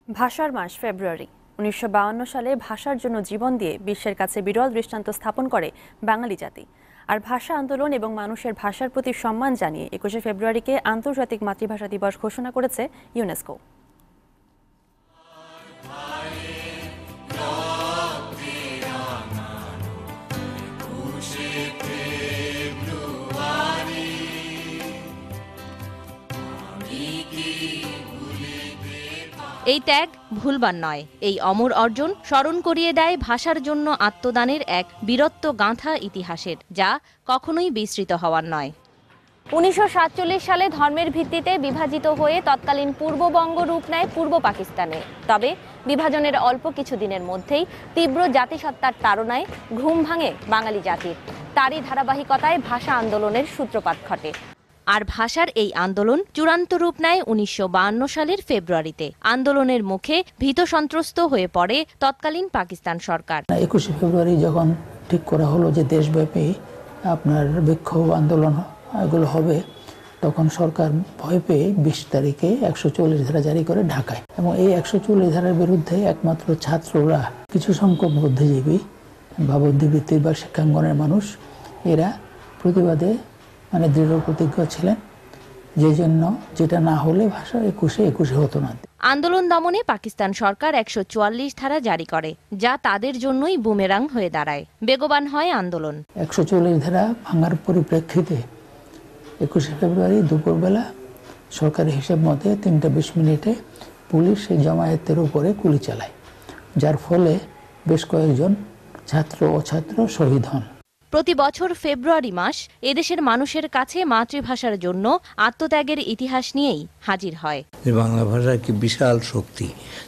ভাষার মাস ফেব্রুয়ারি। ১৯৫২ সালে ভাষার জন্য জীবন দিয়ে বিশ্বের কাছে বিরল দৃষ্টান্ত স্থাপন করে বাঙালি জাতি। আর ভাষা আন্দোলন এবং মানুষের ভাষার প্রতি সম্মান জানিয়ে ২১শে ফেব্রুয়ারিকে আন্তর্জাতিক মাতৃভাষা দিবস ঘোষণা করেছে ইউনেস্কো। এই ত্যাগ ভুলবার নয়। এই অমর অর্জন স্মরণ করিয়ে দেয় ভাষার জন্য আত্মদানের এক বীরত্ব গাঁথা ইতিহাসের, যা কখনোই বিস্মৃত হওয়ার নয়। ১৯৪৭ সালে ধর্মের ভিত্তিতে বিভাজিত হয়ে তৎকালীন পূর্ববঙ্গ রূপ নেয় পূর্ব পাকিস্তানে। তবে বিভাজনের অল্প কিছুদিনের মধ্যেই তীব্র জাতিসত্তার তাড়নায় ঘুম ভাঙে বাঙালি জাতির। তারই ধারাবাহিকতায় ভাষা আন্দোলনের সূত্রপাত ঘটে। আর ভাষার এই আন্দোলন চূড়ান্ত রূপ নেয় ১৯৫২ সালের ফেব্রুয়ারিতে। আন্দোলনের মুখে ভীত সন্ত্রস্ত হয়ে পড়ে তৎকালীন পাকিস্তান সরকার। ২১শে ফেব্রুয়ারি যখন ঠিক করা হলো যে দেশব্যাপী আপনার বিক্ষোভ আন্দোলন এগুলো হবে, তখন সরকার ভয় পেয়ে ২০ তারিখে ১৪০ ধারা জারি করে ঢাকায়। এবং এই ১৪০ ধারার বিরুদ্ধে একমাত্র ছাত্ররা, কিছু সংখ্যক বুদ্ধিজীবী বা বুদ্ধিবৃত্তির বা শিক্ষাঙ্গনের মানুষ, এরা প্রতিবাদে দৃঢ় প্রতিজ্ঞ ছিলেন, যে জন্য যেটা না হলে ভাষা একুশে হতো না। আন্দোলন দমনে পাকিস্তান সরকার ১৪৪ ধারা জারি করে, যা তাদের জন্যই বুমেরাং হয়ে দাঁড়ায়। বেগবান হয় আন্দোলন। ১৪০ ধারা ভাঙার পরিপ্রেক্ষিতে ২১শে ফেব্রুয়ারি দুপুরবেলা সরকারি হিসেব মতে ৩টা ২০ মিনিটে পুলিশ এই জমায়েতের উপরে গুলি চালায়, যার ফলে বেশ কয়েকজন ছাত্র ও ছাত্র শহীদ হন। প্রতি বছর ফেব্রুয়ারি মাস এদেশের মানুষের কাছে মাতৃভাষার জন্য আত্মত্যাগের ইতিহাস নিয়েই হাজির হয়। বাংলা ভাষা কি বিশাল শক্তি,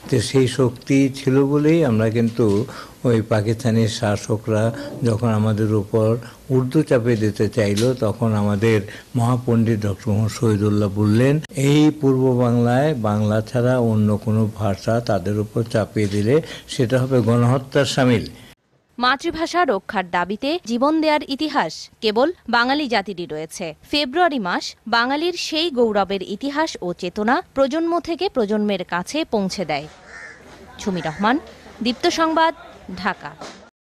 তো সেই শক্তি ছিল বলেই আমরা কিন্তু ওই পাকিস্তানি শাসকরা যখন আমাদের উপর উর্দু চাপে দিতে চাইল, তখন আমাদের মহাপণ্ডিত ডক্টর মোহাম্মদ শহীদুল্লাহ বললেন, এই পূর্ব বাংলায় বাংলা ছাড়া অন্য কোনো ভাষা তাদের উপর চাপিয়ে দিলে সেটা হবে গণহত্যার শামিল। মাতৃভাষা রক্ষার দাবিতে জীবন দেওয়ার ইতিহাস কেবল বাঙালি জাতিরই রয়েছে। ফেব্রুয়ারি মাস বাঙালির সেই গৌরবের ইতিহাস ও চেতনা প্রজন্ম থেকে প্রজন্মের কাছে পৌঁছে দেয়। ঝুমি রহমান, দীপ্ত সংবাদ, ঢাকা।